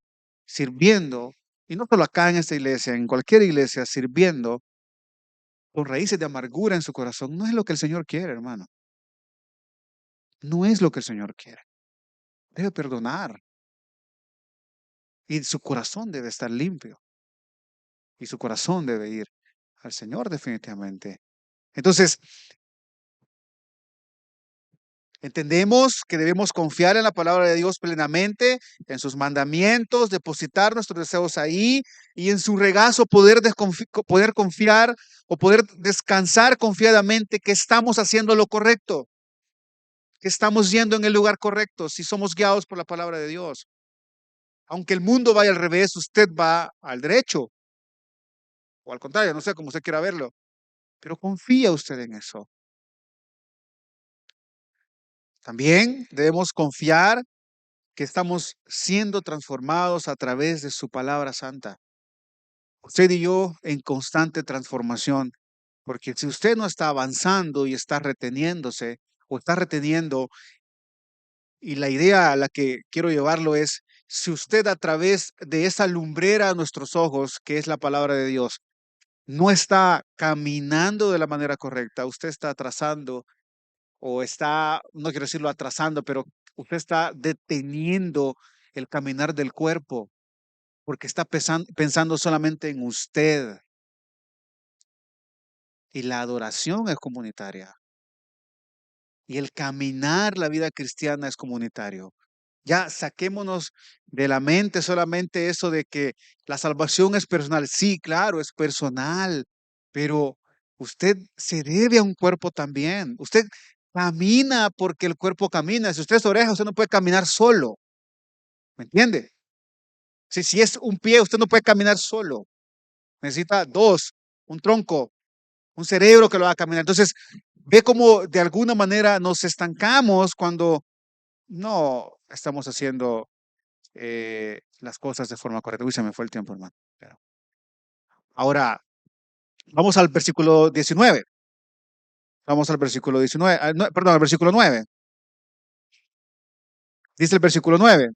sirviendo, y no solo acá en esta iglesia, en cualquier iglesia, sirviendo con raíces de amargura en su corazón, no es lo que el Señor quiere, hermano. No es lo que el Señor quiere. Debe perdonar y su corazón debe estar limpio y su corazón debe ir al Señor definitivamente. Entonces, entendemos que debemos confiar en la palabra de Dios plenamente, en sus mandamientos, depositar nuestros deseos ahí y en su regazo poder confiar o poder descansar confiadamente que estamos haciendo lo correcto, que estamos yendo en el lugar correcto, si somos guiados por la palabra de Dios. Aunque el mundo vaya al revés, usted va al derecho o al contrario, no sé cómo usted quiera verlo, pero confía usted en eso. También debemos confiar que estamos siendo transformados a través de su palabra santa. Usted y yo en constante transformación, porque si usted no está avanzando y está reteniéndose o está reteniendo, y la idea a la que quiero llevarlo es, si usted a través de esa lumbrera a nuestros ojos, que es la palabra de Dios, no está caminando de la manera correcta, usted está atrasando o está, no quiero decirlo atrasando, pero usted está deteniendo el caminar del cuerpo porque está pensando solamente en usted y la adoración es comunitaria y el caminar la vida cristiana es comunitario. Ya saquémonos de la mente solamente eso de que la salvación es personal. Sí, claro, es personal, pero usted se debe a un cuerpo también. Usted camina porque el cuerpo camina. Si usted es oreja, usted no puede caminar solo. ¿Me entiende? Si es un pie, usted no puede caminar solo. Necesita dos, un tronco, un cerebro que lo haga caminar. Entonces, ve cómo de alguna manera nos estancamos cuando no estamos haciendo las cosas de forma correcta. Uy, se me fue el tiempo, hermano. Ahora, vamos al versículo 19. Vamos al versículo 19. Perdón, al versículo 9. Dice el versículo 9.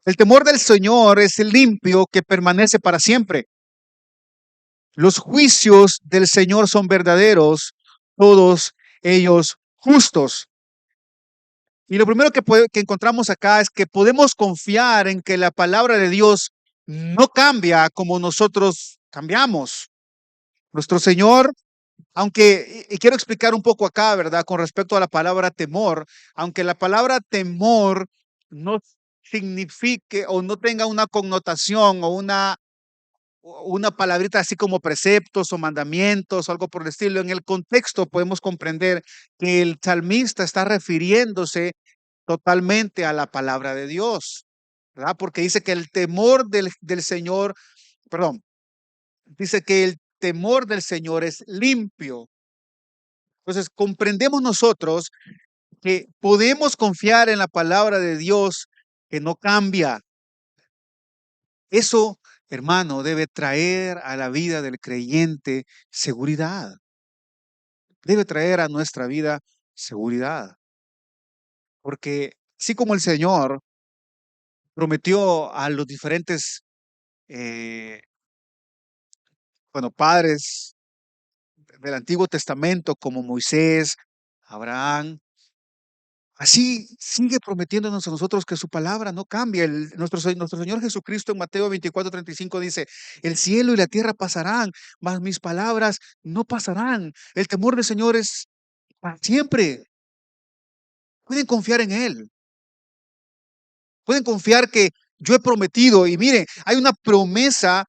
El temor del Señor es el limpio que permanece para siempre. Los juicios del Señor son verdaderos, todos ellos justos. Y lo primero que encontramos acá es que podemos confiar en que la palabra de Dios no cambia como nosotros cambiamos. Nuestro Señor, aunque, y quiero explicar un poco acá, ¿verdad? Con respecto a la palabra temor, aunque la palabra temor no signifique o no tenga una connotación o una palabrita así como preceptos o mandamientos o algo por el estilo, en el contexto podemos comprender que el salmista está refiriéndose totalmente a la palabra de Dios, ¿verdad? Porque dice que el temor del Señor, perdón, dice que el temor del Señor es limpio. Entonces, comprendemos nosotros que podemos confiar en la palabra de Dios que no cambia. Eso, hermano, debe traer a la vida del creyente seguridad. Debe traer a nuestra vida seguridad. Porque así como el Señor prometió a los diferentes, bueno, padres del Antiguo Testamento, como Moisés, Abraham, así sigue prometiéndonos a nosotros que su palabra no cambia. Nuestro Señor Jesucristo en Mateo 24:35 dice, el cielo y la tierra pasarán, mas mis palabras no pasarán. El temor del Señor es para siempre. Pueden confiar en Él. Pueden confiar que yo he prometido. Y mire, hay una promesa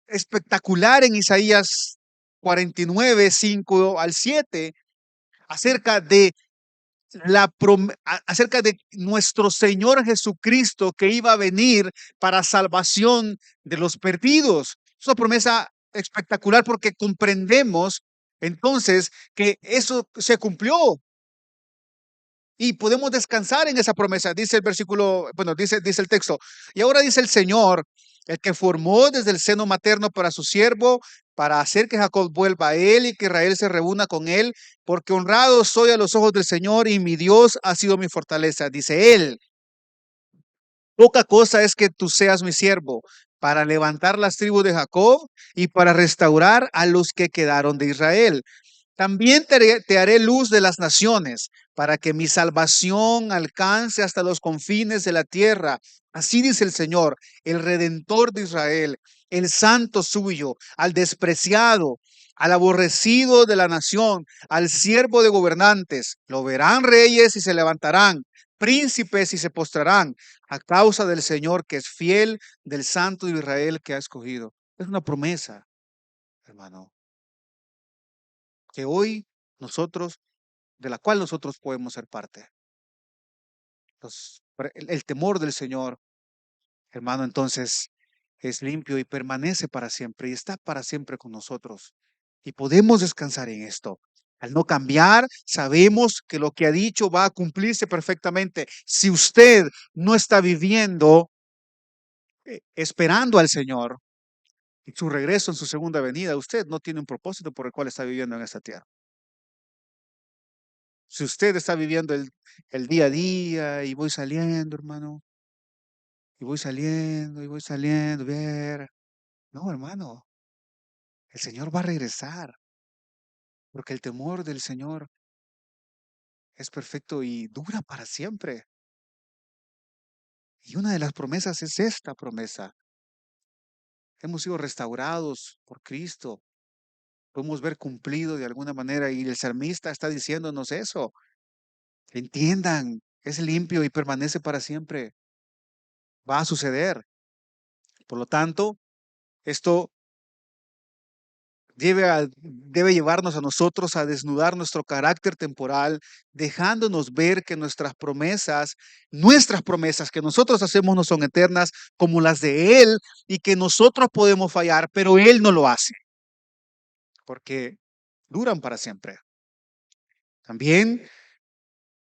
espectacular en Isaías 49:5 al 7 acerca de acerca de nuestro Señor Jesucristo que iba a venir para salvación de los perdidos. Es una promesa espectacular porque comprendemos entonces que eso se cumplió y podemos descansar en esa promesa. Dice el versículo, bueno, dice el texto. Y ahora dice el Señor, el que formó desde el seno materno para su siervo, para hacer que Jacob vuelva a él y que Israel se reúna con él, porque honrado soy a los ojos del Señor y mi Dios ha sido mi fortaleza. Dice él, poca cosa es que tú seas mi siervo para levantar las tribus de Jacob y para restaurar a los que quedaron de Israel. También te haré luz de las naciones, para que mi salvación alcance hasta los confines de la tierra. Así dice el Señor, el Redentor de Israel, el Santo suyo, al despreciado, al aborrecido de la nación, al siervo de gobernantes. Lo verán reyes y se levantarán, príncipes y se postrarán, a causa del Señor que es fiel, del Santo de Israel que ha escogido. Es una promesa, hermano, que hoy nosotros, de la cual nosotros podemos ser parte. El temor del Señor, hermano, entonces es limpio y permanece para siempre y está para siempre con nosotros. Y podemos descansar en esto. Al no cambiar, sabemos que lo que ha dicho va a cumplirse perfectamente. Si usted no está viviendo esperando al Señor y su regreso en su segunda venida, usted no tiene un propósito por el cual está viviendo en esta tierra. Si usted está viviendo el día a día y voy saliendo, hermano, y voy saliendo, ver. No, hermano, el Señor va a regresar, porque el temor del Señor es perfecto y dura para siempre. Y una de las promesas es esta promesa. Hemos sido restaurados por Cristo. Podemos ver cumplido de alguna manera y el salmista está diciéndonos eso. Entiendan, es limpio y permanece para siempre. Va a suceder. Por lo tanto, esto debe llevarnos a nosotros a desnudar nuestro carácter temporal, dejándonos ver que nuestras promesas que nosotros hacemos no son eternas como las de Él y que nosotros podemos fallar, pero Él no lo hace, porque duran para siempre. También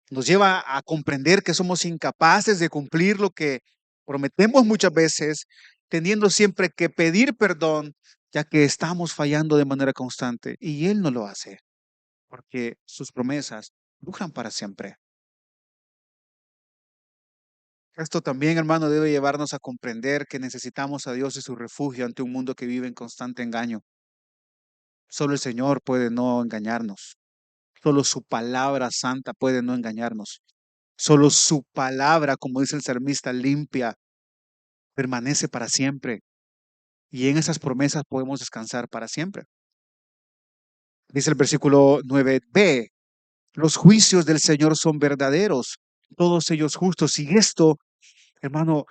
nos lleva a comprender que somos incapaces de cumplir lo que prometemos muchas veces, teniendo siempre que pedir perdón, ya que estamos fallando de manera constante y Él no lo hace, porque sus promesas duran para siempre. Esto también, hermano, debe llevarnos a comprender que necesitamos a Dios y su refugio ante un mundo que vive en constante engaño. Solo el Señor puede no engañarnos. Solo su palabra santa puede no engañarnos. Solo su palabra, como dice el salmista, limpia, permanece para siempre. Y en esas promesas podemos descansar para siempre. Dice el versículo 9b, los juicios del Señor son verdaderos, todos ellos justos. Y esto, hermano,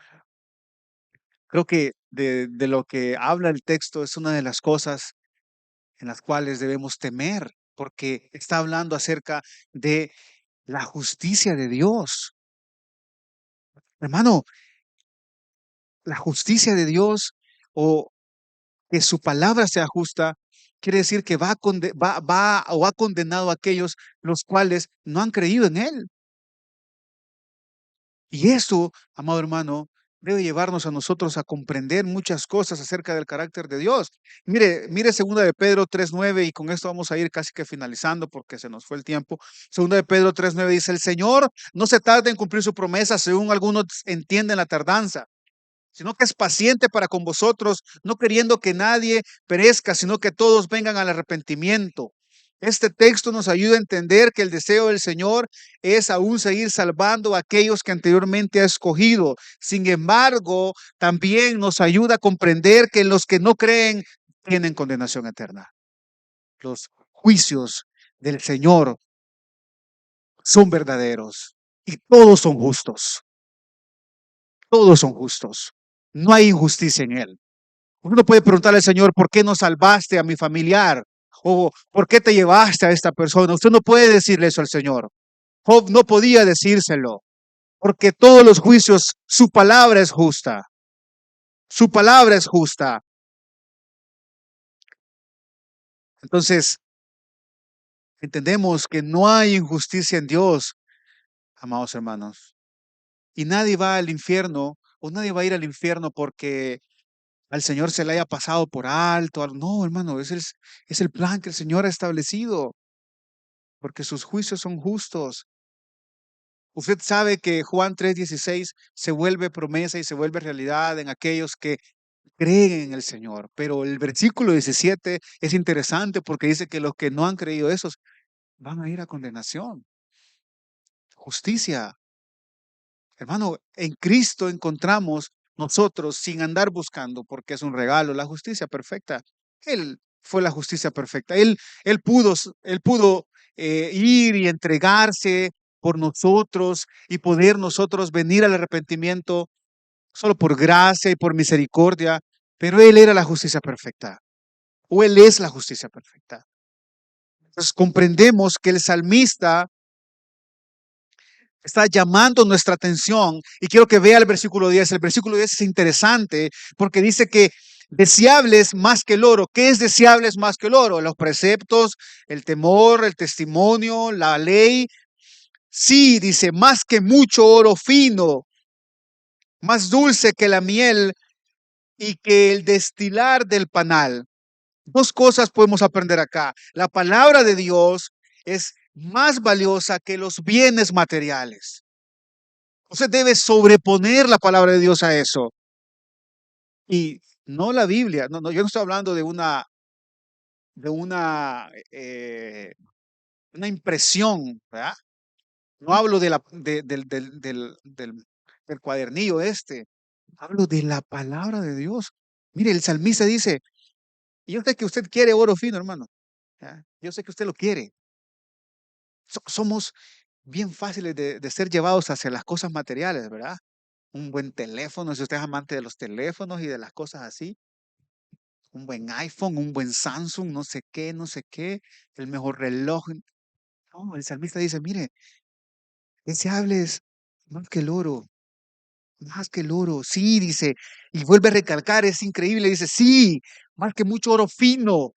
creo que de lo que habla el texto es una de las cosas en las cuales debemos temer, porque está hablando acerca de la justicia de Dios. Hermano, la justicia de Dios o que su palabra sea justa, quiere decir que va o ha condenado a aquellos los cuales no han creído en Él. Y eso, amado hermano, debe llevarnos a nosotros a comprender muchas cosas acerca del carácter de Dios. Mire segunda de Pedro 3:9 y con esto vamos a ir casi que finalizando porque se nos fue el tiempo. Segunda de Pedro 3:9 dice, el Señor no se tarda en cumplir su promesa según algunos entienden la tardanza, sino que es paciente para con vosotros, no queriendo que nadie perezca, sino que todos vengan al arrepentimiento. Este texto nos ayuda a entender que el deseo del Señor es aún seguir salvando a aquellos que anteriormente ha escogido. Sin embargo, también nos ayuda a comprender que los que no creen tienen condenación eterna. Los juicios del Señor son verdaderos y todos son justos. Todos son justos. No hay injusticia en Él. Uno puede preguntarle al Señor, ¿por qué no salvaste a mi familiar? O ¿por qué te llevaste a esta persona? Usted no puede decirle eso al Señor. Job no podía decírselo, porque todos los juicios, su palabra es justa. Su palabra es justa. Entonces, entendemos que no hay injusticia en Dios, amados hermanos. Y nadie va al infierno, o nadie va a ir al infierno porque al Señor se le haya pasado por alto. No, hermano, es el plan que el Señor ha establecido, porque sus juicios son justos. Usted sabe que Juan 3:16 se vuelve promesa y se vuelve realidad en aquellos que creen en el Señor. Pero el versículo 17 es interesante porque dice que los que no han creído esos van a ir a condenación. Justicia. Hermano, en Cristo encontramos nosotros sin andar buscando, porque es un regalo, la justicia perfecta. Él fue la justicia perfecta. Él pudo ir y entregarse por nosotros y poder nosotros venir al arrepentimiento solo por gracia y por misericordia, pero Él era la justicia perfecta, o Él es la justicia perfecta. Entonces comprendemos que el salmista está llamando nuestra atención y quiero que vea el versículo 10. El versículo 10 es interesante porque dice que deseables más que el oro. ¿Qué es deseables más que el oro? Los preceptos, el temor, el testimonio, la ley. Sí, dice, más que mucho oro fino, más dulce que la miel y que el destilar del panal. Dos cosas podemos aprender acá. La palabra de Dios es más valiosa que los bienes materiales. Usted debe sobreponer la palabra de Dios a eso. Y no la Biblia. No, no, yo no estoy hablando de una impresión, ¿verdad? No hablo del cuadernillo este. Hablo de la palabra de Dios. Mire, el salmista dice, y yo sé que usted quiere oro fino, hermano. ¿Ya? Yo sé que usted lo quiere. Somos bien fáciles de ser llevados hacia las cosas materiales, ¿verdad? Un buen teléfono, si usted es amante de los teléfonos y de las cosas así, un buen iPhone, un buen Samsung, no sé qué, el mejor reloj. No, el salmista dice, mire, deseables más que el oro, más que el oro. Sí, dice, y vuelve a recalcar, es increíble, dice, sí, más que mucho oro fino,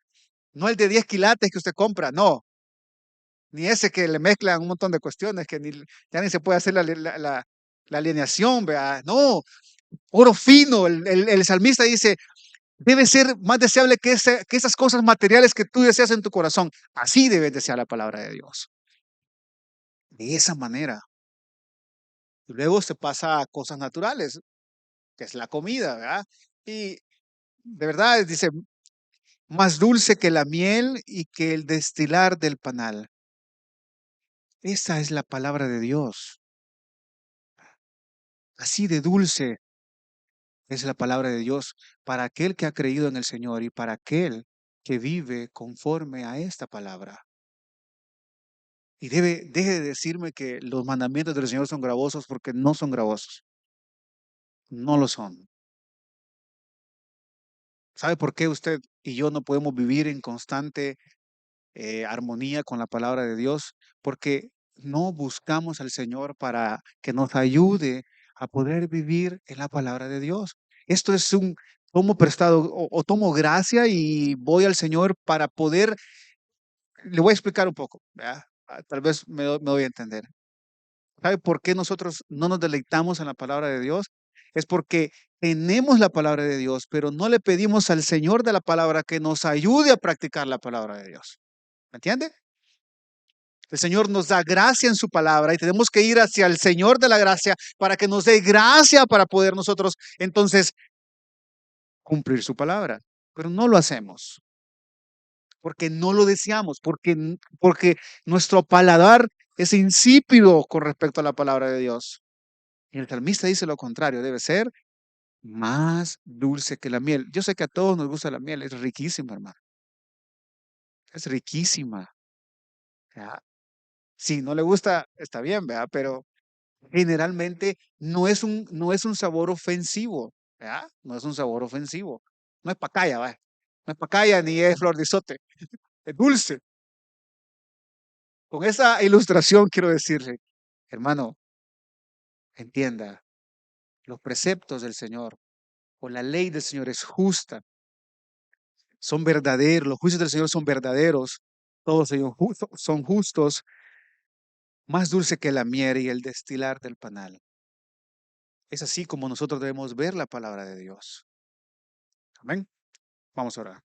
no el de 10 quilates que usted compra, no, ni ese que le mezclan un montón de cuestiones que ya ni se puede hacer la alineación, ¿verdad? No, oro fino, el salmista dice, debe ser más deseable que esas cosas materiales que tú deseas en tu corazón. Así debes desear la palabra de Dios. De esa manera. Y luego se pasa a cosas naturales, que es la comida, ¿verdad? Y de verdad, dice, más dulce que la miel y que el destilar del panal. Esa es la palabra de Dios. Así de dulce es la palabra de Dios para aquel que ha creído en el Señor y para aquel que vive conforme a esta palabra. Y deje de decirme que los mandamientos del Señor son gravosos porque no son gravosos. No lo son. ¿Sabe por qué usted y yo no podemos vivir en constante armonía con la palabra de Dios? Porque no buscamos al Señor para que nos ayude a poder vivir en la palabra de Dios. Esto es tomo prestado o tomo gracia y voy al Señor para poder, le voy a explicar un poco, ¿verdad? Tal vez me doy a entender. ¿Sabe por qué nosotros no nos deleitamos en la palabra de Dios? Es porque tenemos la palabra de Dios, pero no le pedimos al Señor de la palabra que nos ayude a practicar la palabra de Dios. ¿Me entiende? El Señor nos da gracia en su palabra y tenemos que ir hacia el Señor de la gracia para que nos dé gracia para poder nosotros entonces cumplir su palabra. Pero no lo hacemos porque no lo deseamos, porque nuestro paladar es insípido con respecto a la palabra de Dios. Y el salmista dice lo contrario, debe ser más dulce que la miel. Yo sé que a todos nos gusta la miel, es riquísima, hermano. Es riquísima. ¿Verdad? Si no le gusta, está bien, ¿verdad? Pero generalmente no es un sabor ofensivo, ¿verdad? No es un sabor ofensivo. No es pacaya, ¿verdad? No es pacaya ni es flor de isote, es dulce. Con esa ilustración quiero decirle, hermano, entienda, los preceptos del Señor o la ley del Señor es justa, son verdaderos, los juicios del Señor son verdaderos, todos ellos son justos, más dulce que la miel y el destilar del panal. Es así como nosotros debemos ver la palabra de Dios. Amén. Vamos a orar.